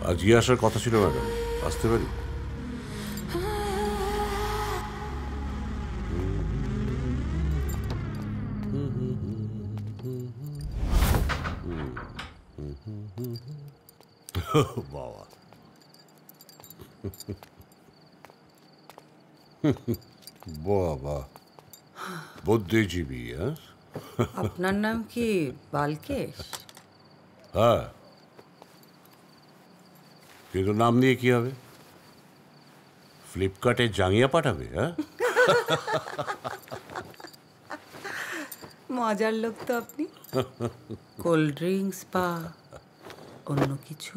আজকে আসার কথা ছিল ম্যাডাম, আসতে পারি? বাবা, বাবা বুদ্ধিজীবী। হ্যাঁ, আপনার নাম কি বালকেশ? হ্যাঁ, কিন্তু নাম নিয়ে কি হবে? ফ্লিপকার্টে জাঙ্গিয়া পাঠাবে? হ্যাঁ, মজার লোক তো আপনি। কোল্ড ড্রিঙ্কস বা অন্য কিছু?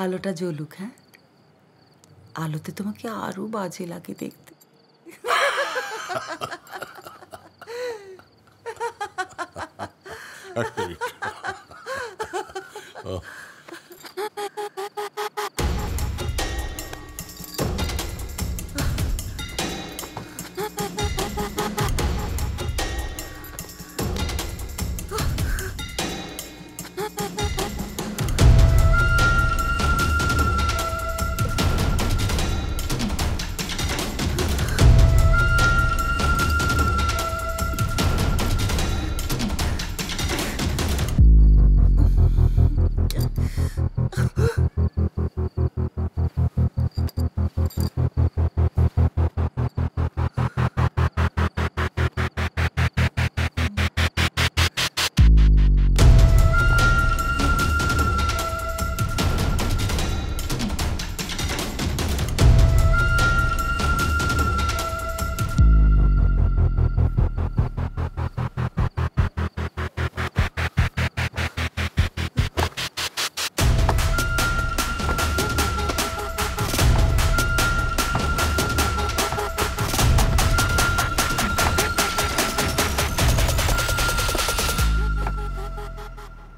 আলোটা জ্বলুক। হ্যাঁ, আলোতে তোমাকে আরো বাজে লাগে দেখতে।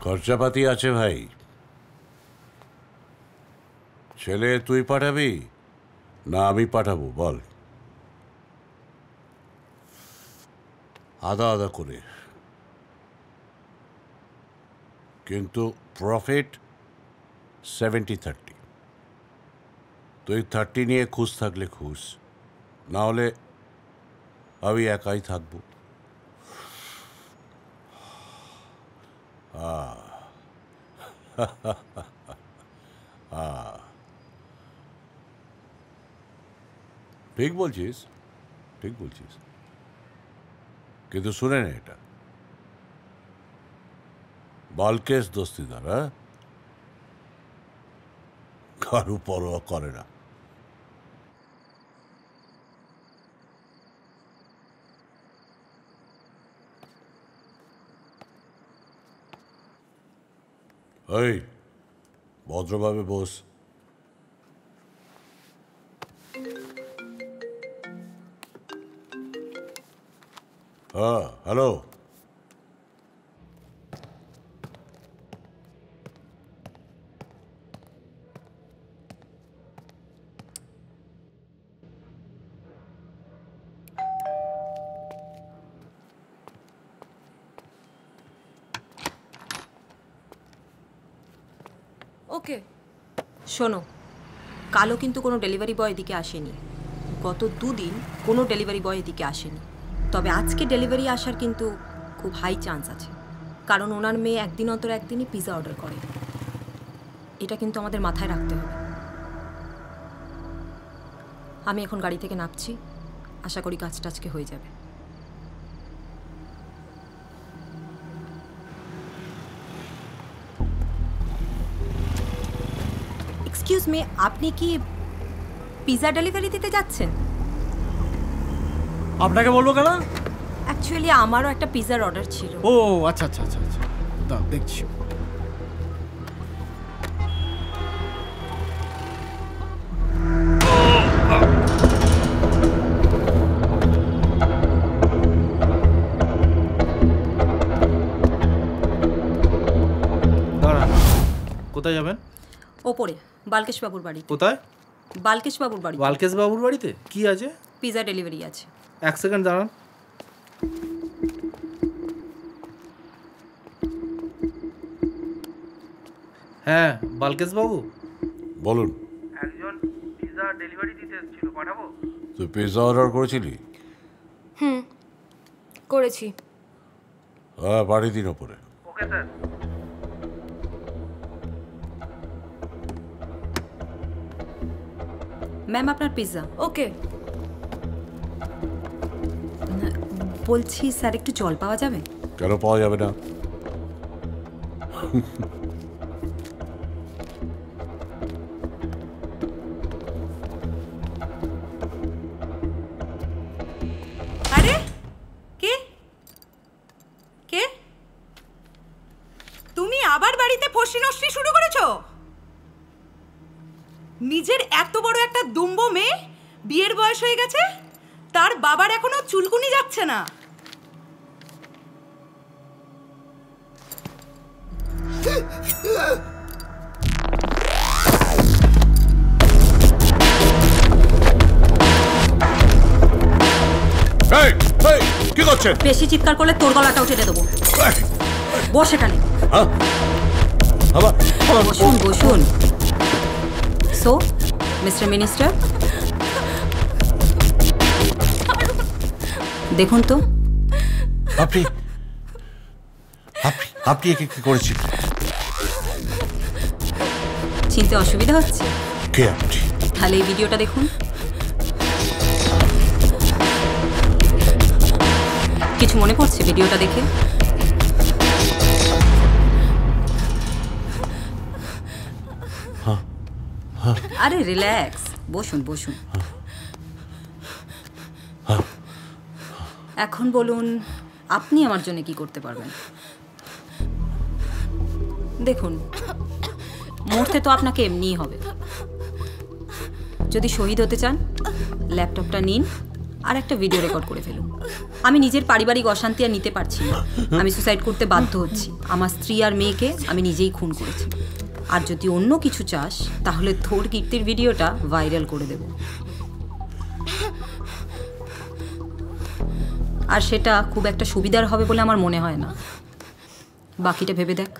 খরচাপাতি আছে ভাই। ছেলে তুই পাঠাবি না আমি পাঠাবো বল? আদা আদা করে, কিন্তু প্রফিট 70-30। তুই 30 নিয়ে খুশ থাকলে খুশ, না হলে আমি একাই থাকবো। ঠিক বলছিস, ঠিক বলছিস, কিন্তু শুনে না, এটা বালকেশ দস্তিদার। হ্যাঁ, কারু পরোয়া করে না। এই ভদ্রভাবে বস। হ্যাঁ, হ্যালো। ওকে, শোনো, কালও কিন্তু কোনো ডেলিভারি বয় এদিকে আসেনি। গত 2 দিন কোনো ডেলিভারি বয় এদিকে আসেনি। তবে আজকে ডেলিভারি আসার কিন্তু খুব হাই চান্স আছে, কারণ ওনার মেয়ে একদিন অন্তর একদিনই পিৎজা অর্ডার করে। এটা কিন্তু আমাদের মাথায় রাখতে হবে। আমি এখন গাড়ি থেকে নামছি, আশা করি কাজটা আজকে হয়ে যাবে। এক্সকিউজ মি, আপনি কি পিৎজা ডেলিভারি দিতে যাচ্ছেন? আপনাকে বলবো কেন? অ্যাকচুয়ালি আমারও একটা পিৎজার অর্ডার ছিল। ও আচ্ছা আচ্ছা আচ্ছা আচ্ছা, দাও দেখছি। দাঁড়ান, কোথায় যাবেন? ওপরে বালকেশ বাবুর বাড়ি। কোথায়? বালকেশ বাবুর বাড়ি। বালকেশ বাবুর বাড়িতে কি আছে? পিৎজা ডেলিভারি আছে। 1 সেকেন্ড দাঁড়ান। হ্যাঁ বালকেশ বাবু। বলুন। একজন পিৎজা ডেলিভারি দিতে এসেছিল, পাঠাবো? তুই পিৎজা অর্ডার করেছিলি? করেছি। হ্যাঁ, পাঠিয়ে দিন ওপরে। Okay sir. ম্যাম আপনার পিৎজা। ওকে। বলছি স্যার একটু জল পাওয়া যাবে? কেন পাওয়া যাবে না? আরে কে কে তুমি আবার বাড়িতে ফষ্টি নষ্টি শুরু করেছো? নিজের এত বড় একটা দুম্ব মেয়ে, বিয়ের বয়স হয়ে গেছে, তার বাবার এখনো চুলকুনি যাচ্ছে না। কি করছেন? বেশি চিৎকার করলে তোর গলাটাও কেটে দেবো। বস এখানে। বসুন বসুন। সো মিস্টার মিনিস্টার, দেখুন তো আপনি আপনি একে কি করেছেন? চিনতে অসুবিধা হচ্ছে? কে আপনি? তাহলে এই ভিডিওটা দেখুন। কিছু মনে পড়ছে ভিডিওটা দেখে? আরে রিল্যাক্স, বসুন বসুন। এখন বলুন আপনি আমার জন্য কি করতে পারবেন? দেখুন, মরতে তো আপনাকে এমনিই হবে। যদি শহীদ হতে চান, ল্যাপটপটা নিন আর একটা ভিডিও রেকর্ড করে ফেলুন। আমি নিজের পারিবারিক অশান্তি আর নিতে পারছি না, আমি সুসাইড করতে বাধ্য হচ্ছি। আমার স্ত্রী আর মেয়েকে আমি নিজেই খুন করেছি। আর যদি অন্য কিছু চাস, তাহলে তোর কীর্তির ভিডিওটা ভাইরাল করে দেব, আর সেটা খুব একটা সুবিধার হবে বলে আমার মনে হয় না। বাকিটা ভেবে দেখ।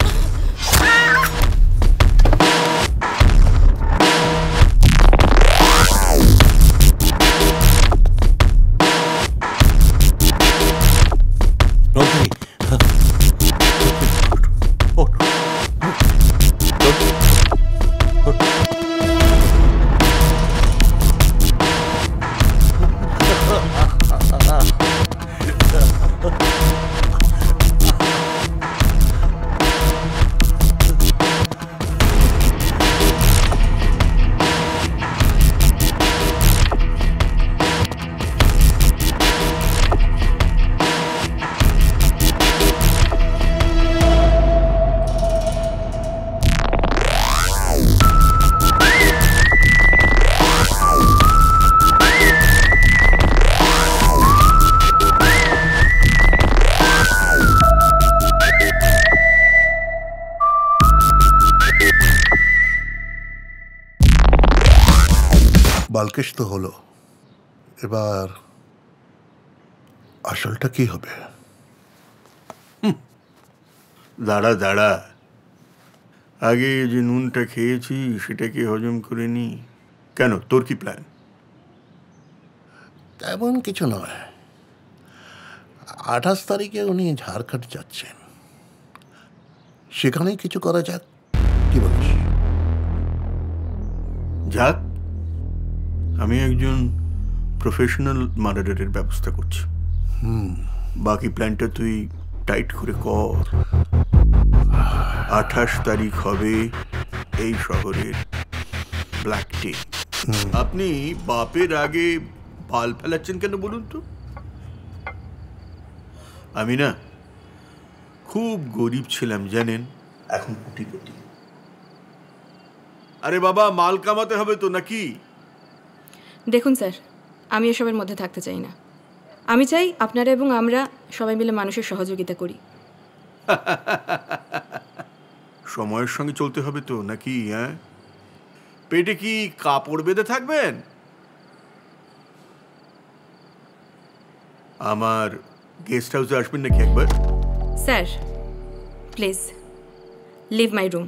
বালকেশ তো হলো, এবার আসলটা কি হবে? দাঁড়া দাঁড়া, আগে যে নুনটা খেয়েছি সেটাকে হজম করে নি। কেন, তোর কি প্ল্যান? তেমন কিছু নয়। 28 তারিখে উনি ঝাড়খণ্ড যাচ্ছেন, সেখানেই কিছু করা যাক, কি বলিস? যাক, আমি একজন প্রফেশনাল মার্ডারের ব্যবস্থা করছি। বাকি প্ল্যানটা তুই টাইট করে কর। 28 তারিখ হবে এই শহরের ব্ল্যাক ডে। আপনি বাপের আগে পাল ফেলাচ্ছেন কেন বলুন তো? আমি না খুব গরিব ছিলাম জানেন, এখন কোটিপতি। আরে বাবা, মাল কামাতে হবে তো নাকি? দেখুন স্যার, আমি এসবের মধ্যে থাকতে চাই না। আমি চাই আপনারা এবং আমরা সবাই মিলে মানুষের সহযোগিতা করি। সময়ের সঙ্গে চলতে হবে তো নাকি? হ্যাঁ, পেটে কি কাপড় বেঁধে থাকবেন? আমার গেস্ট হাউসে আসবেন নাকি একবার? Sir please leave my room.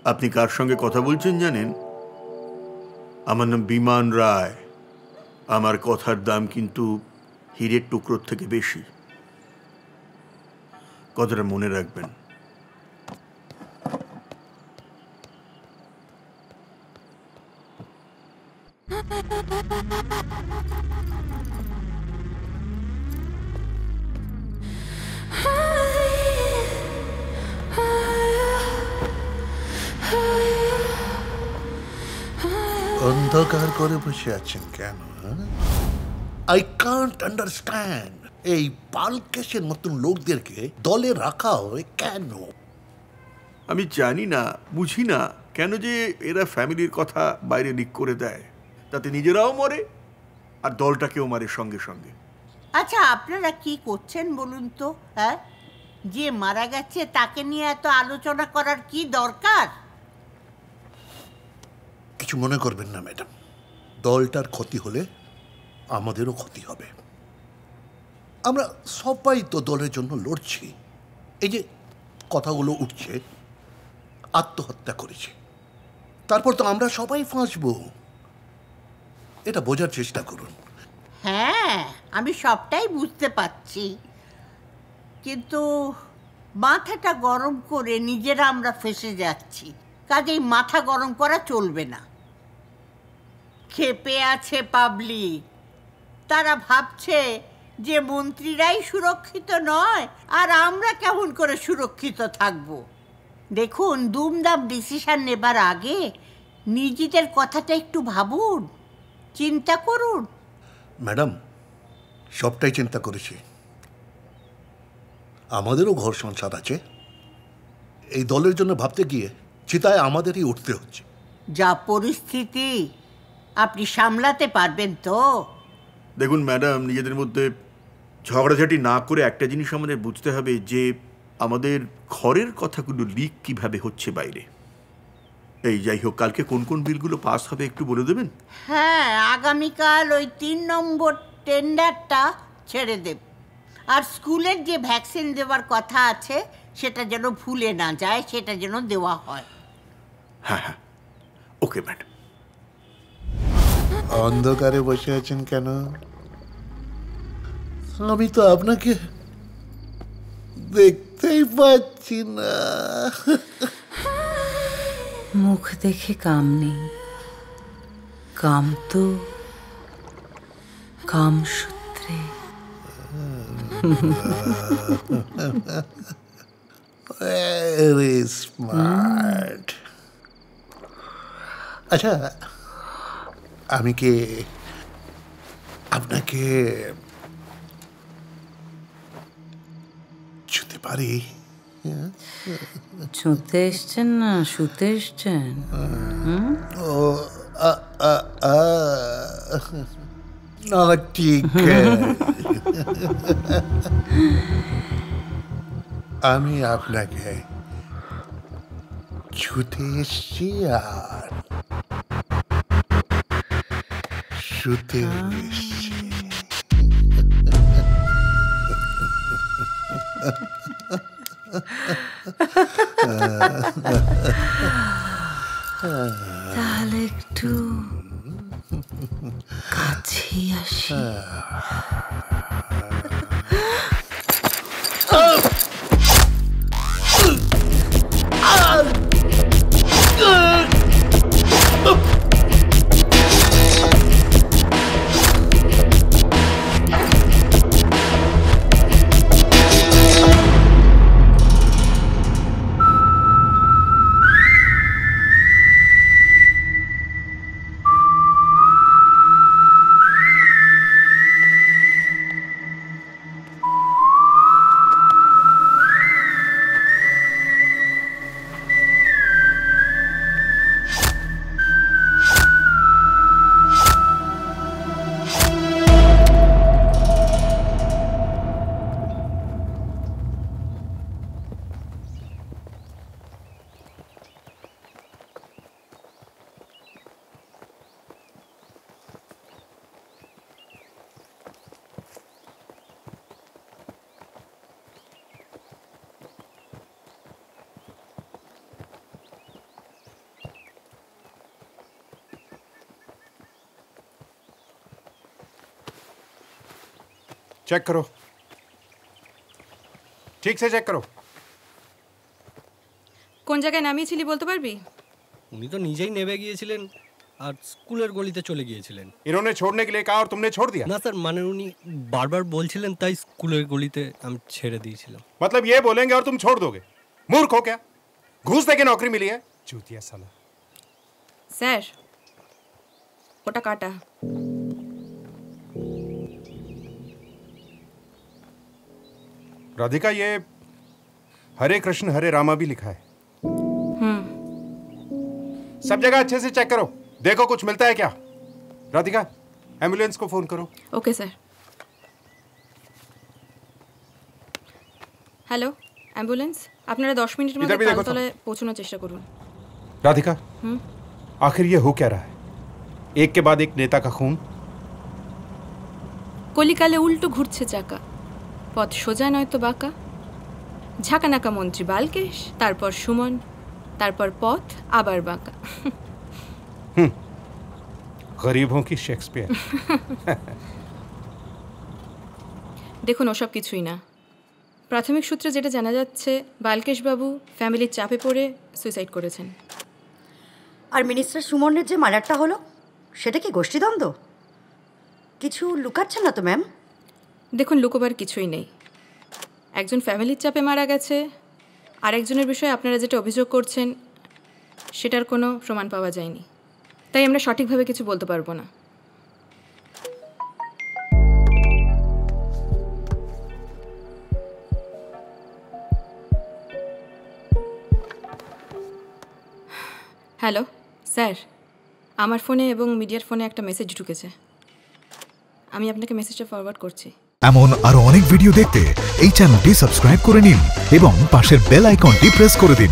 আপনি কার সঙ্গে কথা বলছেন জানেন? আমার নাম বিমান রায়। আমার কথার দাম কিন্তু হীরের টুকরোর থেকে বেশি। কথাটা মনে রাখবেন। অন্ধকার করে বসে আছেন কেন? আই কান্ট আন্ডারস্ট্যান্ড এই পালকেশের মতন লোকদেরকে দলে রাখা হয় কেন? আমি জানি না, বুঝি না কেন যে এরা ফ্যামিলির কথা বাইরে লিক করে দেয়, তাতে নিজেরাও মরে আর দলটাকেও মারে সঙ্গে সঙ্গে। আচ্ছা, আপনারা কি করছেন বলুন তো? হ্যাঁ, যে মারা গেছে তাকে নিয়ে এত আলোচনা করার কি দরকার? কিছু মনে করবেন না ম্যাডাম, দলটার ক্ষতি হলে আমাদেরও ক্ষতি হবে। আমরা সবাই তো দলের জন্য লড়ছি। এই যে কথাগুলো উঠছে, আত্মহত্যা করেছে, তারপর তো আমরা সবাই ফাঁসবো। এটা বোঝার চেষ্টা করুন। হ্যাঁ, আমি সবটাই বুঝতে পারছি, কিন্তু মাথাটা গরম করে নিজেরা আমরা ফেঁসে যাচ্ছি। কাজেই মাথা গরম করা চলবে না। ক্ষেপে আছে পাবলিক। তারা ভাবছে যে মন্ত্রীরাই সুরক্ষিত নয়, আর আমরা কেমন করে সুরক্ষিত থাকব। দেখুন, দুমদাম ডিসিশন নেবার আগে নিজেদের কথাটা একটু ভাবুন, চিন্তা করুন। ম্যাডাম, সবটাই চিন্তা করেছি। আমাদেরও ঘর সংসার আছে। এই দলের জন্য ভাবতে গিয়ে চিতায় আমাদেরই উঠতে হচ্ছে। যা পরিস্থিতি, আপনি সামলাতে পারবেন তো? দেখুন ম্যাডাম, নিজেদের মধ্যে ঝগড়াঝাটি না করে একটা জিনিস আমাদের বুঝতে হবে যে আমাদের ঘরের কথাগুলো লিক কিভাবে হচ্ছে বাইরে। এই যাই হোক, কালকে কোন কোন বিলগুলো পাস হবে একটু বলে দেবেন? হ্যাঁ, আগামীকাল ওই 3 নম্বর টেন্ডারটা ছেড়ে দেব। আর স্কুলের যে ভ্যাকসিন দেওয়ার কথা আছে সেটা যেন ভুলে না যায়, সেটা যেন দেওয়া হয়। হ্যাঁ হ্যাঁ, ওকে ম্যাডাম। অন্ধকারে বসে আছেন কেন? আমি তো আপনাকে দেখতেই পাচ্ছি না। মুখ দেখে কাম নেই, কাম তো কামসূত্রে। Very smart. আচ্ছা, আমি কি আপনাকে ছুতে পারি? ছুঁতে এসছেন না শুতে এসছেন? ও ঠিক। আমি আপনাকে ছুতে এসছি আর শুতে এসছি। তাহলে একটু কাছে আসি। चेक करो, ठीक से चेक करो। কোন জায়গায় নামিয়েছিলি বলতে পারবি? উনি তো নিজেই নেমে গিয়েছিলেন আর স্কুলের গলিতে চলে গিয়েছিলেন। इन्होंने छोड़ने के लिए कहा और तुमने छोड़ दिया? না স্যার, মানে উনি বারবার বলছিলেন তাই স্কুলের গলিতে আমি ছেড়ে দিয়েছিলাম। मतलब ये बोलेंगे और तुम छोड़ दोगे? मूर्ख हो क्या? घूस देके नौकरी मिली है, चूतिया साला। স্যার, ওটা কাটা। राधिका, ये हरे कृष्ण हरे रामा भी लिखा है। सब जगह अच्छे से चेक करो, देखो कुछ मिलता है क्या। राधिका, एम्बुलेंस को फोन करो। Okay sir. হ্যালো, অ্যাম্বুলেন্স, আপনারা 10 মিনিটের इधर মধ্যে भी देखो तो। তালতলায় পৌঁছানোর চেষ্টা করুন। राधिका, आखिर ये हो क्या रहा है? एक के बाद एक नेता का खून। কলিকালে উল্টো ঘুরছে চাকা, পথ সোজা নয়তো বাঁকা। ঝাঁকানাকা মন্ত্রী বালকেশ, তারপর সুমন, তারপর পথ আবার বাঁকা। गरीबों की शेक्सपियर। দেখুন, ওসব কিছুই না। প্রাথমিক সূত্রে যেটা জানা যাচ্ছে, বালকেশবাবু ফ্যামিলির চাপে পড়ে সুইসাইড করেছেন। আর মিনিস্টার সুমনের যে মার্ডারটা হলো, সেটা কি গোষ্ঠীদ্বন্দ্ব? কিছু লুকাচ্ছেন না তো ম্যাম? দেখুন, লুকোবার কিছুই নেই। একজন ফ্যামিলির চাপে মারা গেছে, আর একজনের বিষয়ে আপনারা যেটা অভিযোগ করছেন সেটার কোনো প্রমাণ পাওয়া যায়নি, তাই আমরা সঠিকভাবে কিছু বলতে পারবো না। হ্যালো স্যার, আমার ফোনে এবং মিডিয়ার ফোনে একটা মেসেজ ঢুকেছে, আমি আপনাকে মেসেজটা ফরওয়ার্ড করছি। এমন আরো অনেক ভিডিও দেখতে এই চ্যানেলটি সাবস্ক্রাইব করে নিন এবং পাশের বেল আইকনটি প্রেস করে দিন।